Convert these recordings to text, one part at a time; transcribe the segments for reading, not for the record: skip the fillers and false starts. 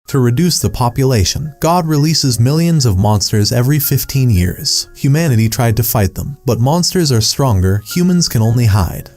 To reduce the population, God releases millions of monsters every 15 years. Humanity tried to fight them, but monsters are stronger, humans can only hide.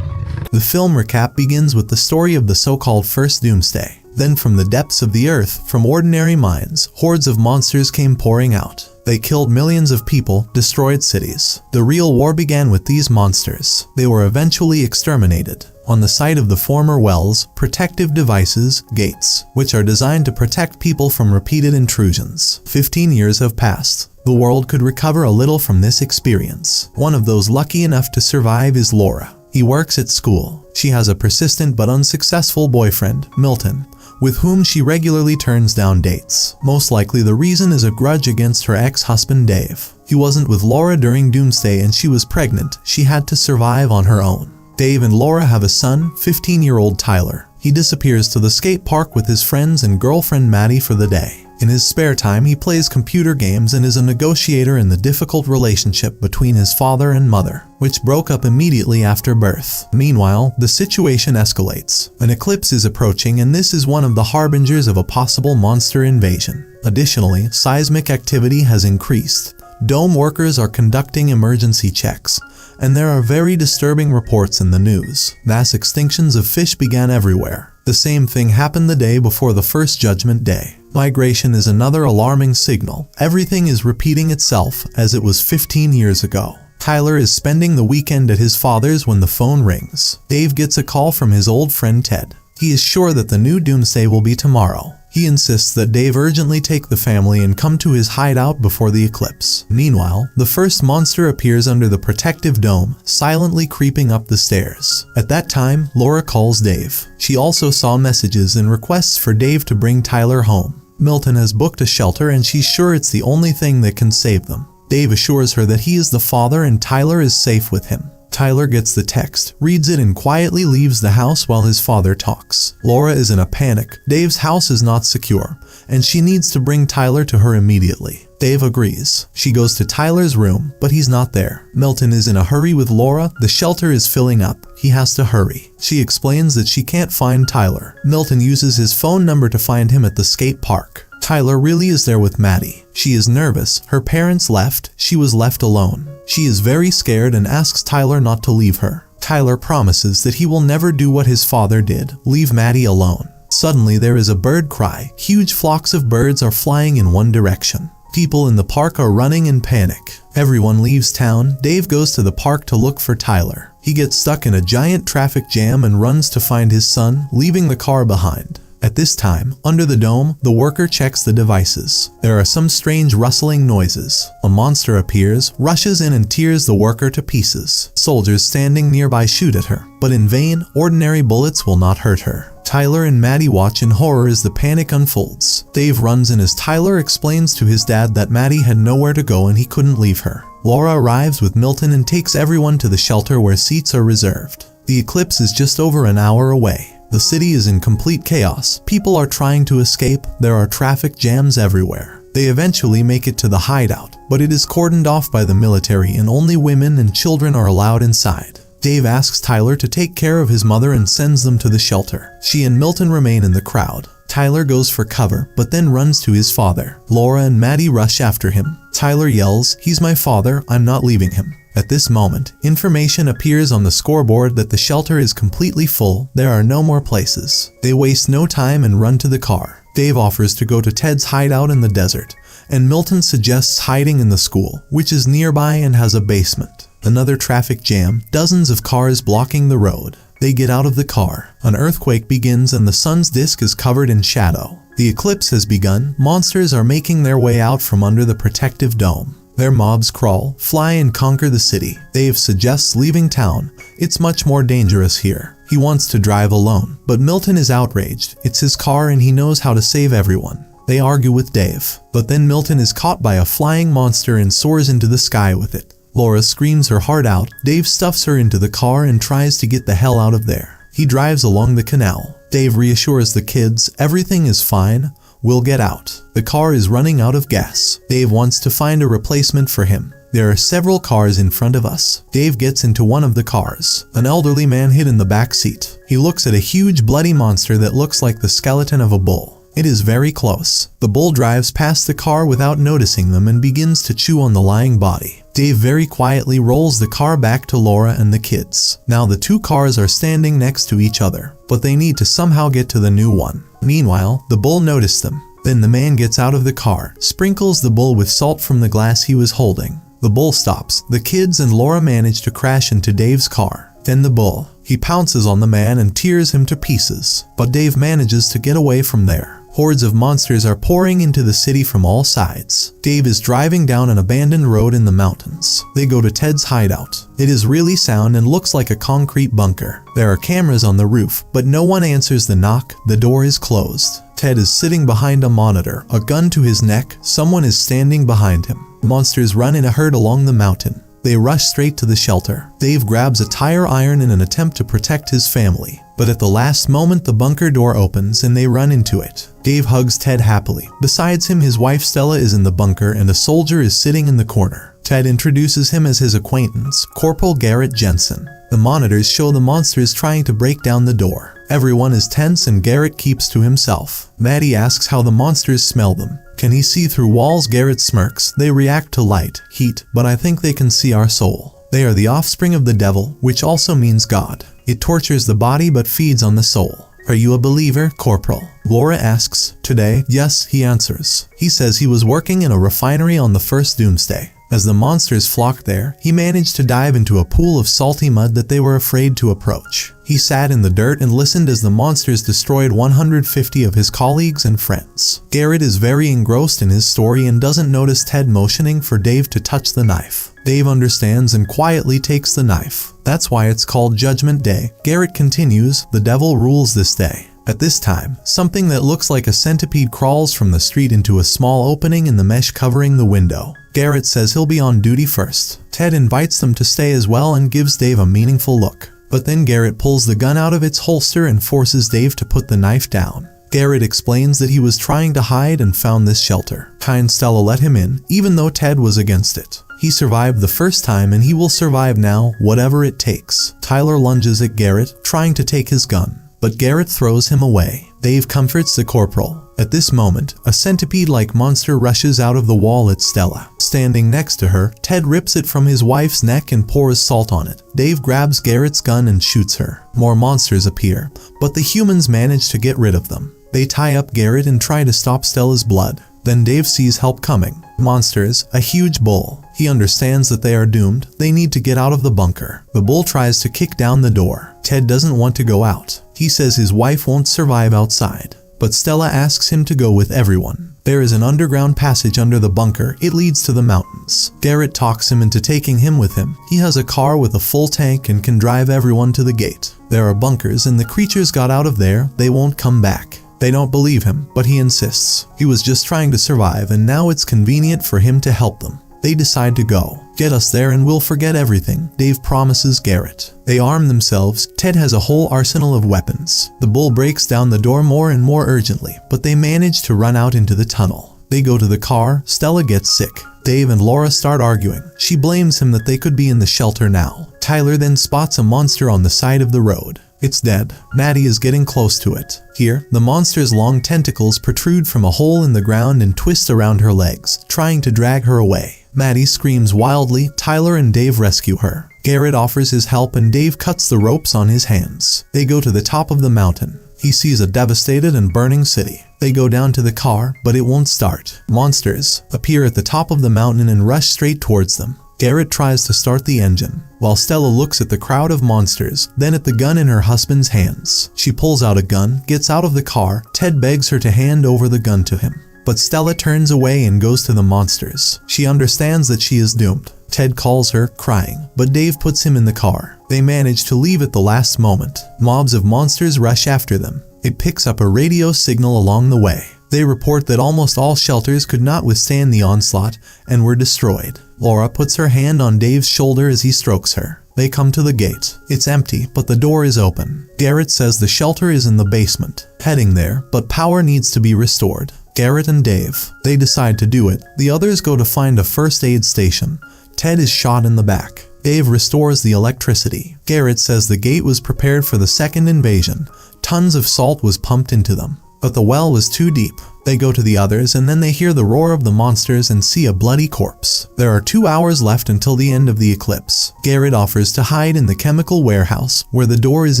The film recap begins with the story of the so-called First Doomsday. Then from the depths of the earth, from ordinary minds, hordes of monsters came pouring out. They killed millions of people, destroyed cities. The real war began with these monsters. They were eventually exterminated. On the site of the former wells, protective devices, gates, which are designed to protect people from repeated intrusions. 15 years have passed. The world could recover a little from this experience. One of those lucky enough to survive is Laura. He works at school. She has a persistent but unsuccessful boyfriend, Milton, with whom she regularly turns down dates. Most likely the reason is a grudge against her ex-husband Dave. He wasn't with Laura during Doomsday and she was pregnant. She had to survive on her own. Dave and Laura have a son, 15-year-old Tyler. He disappears to the skate park with his friends and girlfriend Maddie for the day. In his spare time, he plays computer games and is a negotiator in the difficult relationship between his father and mother, which broke up immediately after birth. Meanwhile, the situation escalates. An eclipse is approaching and this is one of the harbingers of a possible monster invasion. Additionally, seismic activity has increased. Dome workers are conducting emergency checks, and there are very disturbing reports in the news. Mass extinctions of fish began everywhere. The same thing happened the day before the first Judgment Day. Migration is another alarming signal. Everything is repeating itself as it was 15 years ago. Tyler is spending the weekend at his father's when the phone rings. Dave gets a call from his old friend Ted. He is sure that the new Doomsday will be tomorrow. He insists that Dave urgently take the family and come to his hideout before the eclipse. Meanwhile, the first monster appears under the protective dome, silently creeping up the stairs. At that time, Laura calls Dave. She also saw messages and requests for Dave to bring Tyler home. Milton has booked a shelter and she's sure it's the only thing that can save them. Dave assures her that he is the father and Tyler is safe with him. Tyler gets the text, reads it and quietly leaves the house while his father talks. Laura is in a panic. Dave's house is not secure, and she needs to bring Tyler to her immediately. Dave agrees. She goes to Tyler's room, but he's not there. Milton is in a hurry with Laura. The shelter is filling up. He has to hurry. She explains that she can't find Tyler. Milton uses his phone number to find him at the skate park. Tyler really is there with Maddie. She is nervous. Her parents left. She was left alone. She is very scared and asks Tyler not to leave her. Tyler promises that he will never do what his father did, leave Maddie alone. Suddenly there is a bird cry. Huge flocks of birds are flying in one direction. People in the park are running in panic. Everyone leaves town. Dave goes to the park to look for Tyler. He gets stuck in a giant traffic jam and runs to find his son, leaving the car behind. At this time, under the dome, the worker checks the devices. There are some strange rustling noises. A monster appears, rushes in and tears the worker to pieces. Soldiers standing nearby shoot at her, but in vain, ordinary bullets will not hurt her. Tyler and Maddie watch in horror as the panic unfolds. Dave runs in as Tyler explains to his dad that Maddie had nowhere to go and he couldn't leave her. Laura arrives with Milton and takes everyone to the shelter where seats are reserved. The eclipse is just over an hour away. The city is in complete chaos. People are trying to escape. There are traffic jams everywhere. They eventually make it to the hideout, but it is cordoned off by the military and only women and children are allowed inside. Dave asks Tyler to take care of his mother and sends them to the shelter. She and Milton remain in the crowd. Tyler goes for cover, but then runs to his father. Laura and Maddie rush after him. Tyler yells, "He's my father, I'm not leaving him." At this moment, information appears on the scoreboard that the shelter is completely full. There are no more places. They waste no time and run to the car. Dave offers to go to Ted's hideout in the desert, and Milton suggests hiding in the school, which is nearby and has a basement. Another traffic jam, dozens of cars blocking the road. They get out of the car. An earthquake begins and the sun's disk is covered in shadow. The eclipse has begun. Monsters are making their way out from under the protective dome. Their mobs crawl, fly and conquer the city. Dave suggests leaving town. It's much more dangerous here. He wants to drive alone, but Milton is outraged. It's his car and he knows how to save everyone. They argue with Dave, but then Milton is caught by a flying monster and soars into the sky with it. Laura screams her heart out. Dave stuffs her into the car and tries to get the hell out of there. He drives along the canal. Dave reassures the kids, everything is fine. We'll get out. The car is running out of gas. Dave wants to find a replacement for him. There are several cars in front of us. Dave gets into one of the cars. An elderly man hid in the back seat. He looks at a huge bloody monster that looks like the skeleton of a bull. It is very close. The bull drives past the car without noticing them and begins to chew on the lying body. Dave very quietly rolls the car back to Laura and the kids. Now the two cars are standing next to each other, but they need to somehow get to the new one. Meanwhile, the bull noticed them. Then the man gets out of the car, sprinkles the bull with salt from the glass he was holding. The bull stops. The kids and Laura manage to crash into Dave's car. Then the bull. He pounces on the man and tears him to pieces, but Dave manages to get away from there. Hordes of monsters are pouring into the city from all sides. Dave is driving down an abandoned road in the mountains. They go to Ted's hideout. It is really sound and looks like a concrete bunker. There are cameras on the roof, but no one answers the knock. The door is closed. Ted is sitting behind a monitor, a gun to his neck. Someone is standing behind him. Monsters run in a herd along the mountain. They rush straight to the shelter. Dave grabs a tire iron in an attempt to protect his family. But at the last moment, the bunker door opens and they run into it. Dave hugs Ted happily. Besides him, his wife Stella is in the bunker and a soldier is sitting in the corner. Ted introduces him as his acquaintance, Corporal Garrett Jensen. The monitors show the monsters trying to break down the door. Everyone is tense and Garrett keeps to himself. Maddie asks how the monsters smell them. Can he see through walls? Garrett smirks. They react to light, heat, but I think they can see our soul. They are the offspring of the devil, which also means God. It tortures the body but feeds on the soul. Are you a believer, Corporal? Laura asks. Today, yes, he answers. He says he was working in a refinery on the first doomsday. As the monsters flocked there, he managed to dive into a pool of salty mud that they were afraid to approach. He sat in the dirt and listened as the monsters destroyed 150 of his colleagues and friends. Garrett is very engrossed in his story and doesn't notice Ted motioning for Dave to touch the knife. Dave understands and quietly takes the knife. That's why it's called Judgment Day. Garrett continues, the devil rules this day. At this time, something that looks like a centipede crawls from the street into a small opening in the mesh covering the window. Garrett says he'll be on duty first. Ted invites them to stay as well and gives Dave a meaningful look. But then Garrett pulls the gun out of its holster and forces Dave to put the knife down. Garrett explains that he was trying to hide and found this shelter. Ty and Stella let him in, even though Ted was against it. He survived the first time and he will survive now, whatever it takes. Tyler lunges at Garrett, trying to take his gun. But Garrett throws him away. Dave comforts the corporal. At this moment, a centipede-like monster rushes out of the wall at Stella. Standing next to her, Ted rips it from his wife's neck and pours salt on it. Dave grabs Garrett's gun and shoots her. More monsters appear, but the humans manage to get rid of them. They tie up Garrett and try to stop Stella's blood. Then Dave sees help coming. Monsters, a huge bull. He understands that they are doomed. They need to get out of the bunker. The bull tries to kick down the door. Ted doesn't want to go out. He says his wife won't survive outside. But Stella asks him to go with everyone. There is an underground passage under the bunker. It leads to the mountains. Garrett talks him into taking him with him. He has a car with a full tank and can drive everyone to the gate. There are bunkers and the creatures got out of there. They won't come back. They don't believe him, but he insists. He was just trying to survive and now it's convenient for him to help them. They decide to go. Get us there and we'll forget everything, Dave promises Garrett. They arm themselves. Ted has a whole arsenal of weapons. The bull breaks down the door more and more urgently, but they manage to run out into the tunnel. They go to the car. Stella gets sick. Dave and Laura start arguing. She blames him that they could be in the shelter now. Tyler then spots a monster on the side of the road. It's dead. Maddie is getting close to it. Here, the monster's long tentacles protrude from a hole in the ground and twist around her legs, trying to drag her away. Maddie screams wildly. Tyler and Dave rescue her. Garrett offers his help and Dave cuts the ropes on his hands. They go to the top of the mountain. He sees a devastated and burning city. They go down to the car, but it won't start. Monsters appear at the top of the mountain and rush straight towards them. Garrett tries to start the engine, while Stella looks at the crowd of monsters, then at the gun in her husband's hands. She pulls out a gun, gets out of the car. Ted begs her to hand over the gun to him. But Stella turns away and goes to the monsters. She understands that she is doomed. Ted calls her, crying, but Dave puts him in the car. They manage to leave at the last moment. Mobs of monsters rush after them. It picks up a radio signal along the way. They report that almost all shelters could not withstand the onslaught and were destroyed. Laura puts her hand on Dave's shoulder as he strokes her. They come to the gate. It's empty, but the door is open. Garrett says the shelter is in the basement. Heading there, but power needs to be restored. Garrett and Dave. They decide to do it. The others go to find a first aid station. Ted is shot in the back. Dave restores the electricity. Garrett says the gate was prepared for the second invasion. Tons of salt was pumped into them, but the well was too deep. They go to the others and then they hear the roar of the monsters and see a bloody corpse. There are 2 hours left until the end of the eclipse. Garrett offers to hide in the chemical warehouse where the door is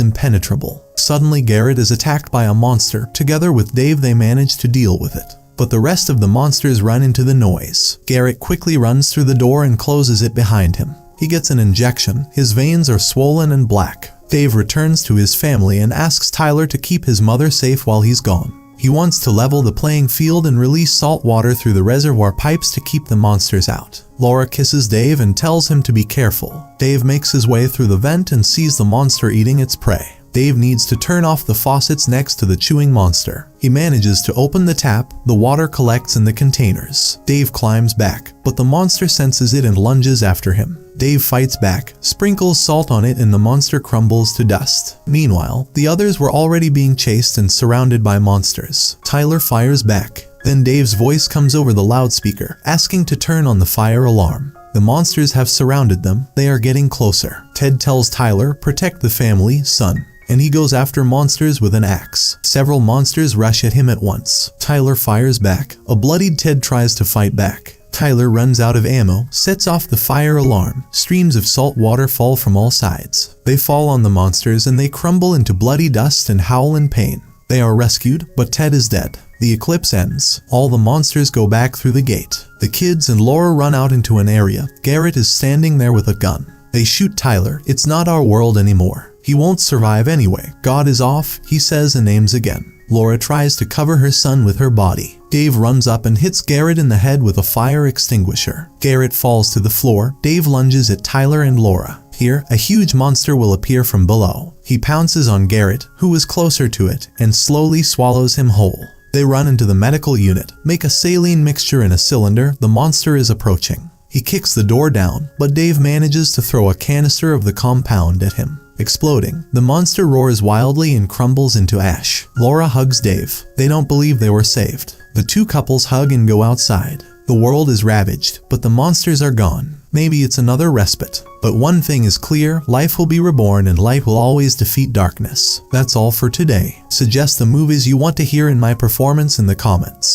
impenetrable. Suddenly Garrett is attacked by a monster. Together with Dave they manage to deal with it, but the rest of the monsters run into the noise. Garrett quickly runs through the door and closes it behind him. He gets an injection. His veins are swollen and black. Dave returns to his family and asks Tyler to keep his mother safe while he's gone. He wants to level the playing field and release salt water through the reservoir pipes to keep the monsters out. Laura kisses Dave and tells him to be careful. Dave makes his way through the vent and sees the monster eating its prey. Dave needs to turn off the faucets next to the chewing monster. He manages to open the tap. The water collects in the containers. Dave climbs back, but the monster senses it and lunges after him. Dave fights back, sprinkles salt on it, and the monster crumbles to dust. Meanwhile, the others were already being chased and surrounded by monsters. Tyler fires back. Then Dave's voice comes over the loudspeaker, asking to turn on the fire alarm. The monsters have surrounded them. They are getting closer. Ted tells Tyler, "Protect the family, son," and he goes after monsters with an axe. Several monsters rush at him at once. Tyler fires back. A bloodied Ted tries to fight back. Tyler runs out of ammo, sets off the fire alarm. Streams of salt water fall from all sides. They fall on the monsters and they crumble into bloody dust and howl in pain. They are rescued, but Ted is dead. The eclipse ends. All the monsters go back through the gate. The kids and Laura run out into an area. Garrett is standing there with a gun. They shoot Tyler. "It's not our world anymore. He won't survive anyway. God is off," he says and aims again. Laura tries to cover her son with her body. Dave runs up and hits Garrett in the head with a fire extinguisher. Garrett falls to the floor. Dave lunges at Tyler and Laura. Here, a huge monster will appear from below. He pounces on Garrett, who is closer to it, and slowly swallows him whole. They run into the medical unit, make a saline mixture in a cylinder. The monster is approaching. He kicks the door down, but Dave manages to throw a canister of the compound at him. Exploding, the monster roars wildly and crumbles into ash. Laura hugs Dave. They don't believe they were saved. The two couples hug and go outside. The world is ravaged, but the monsters are gone. Maybe it's another respite. But one thing is clear, life will be reborn and light will always defeat darkness. That's all for today. Suggest the movies you want to hear in my performance in the comments.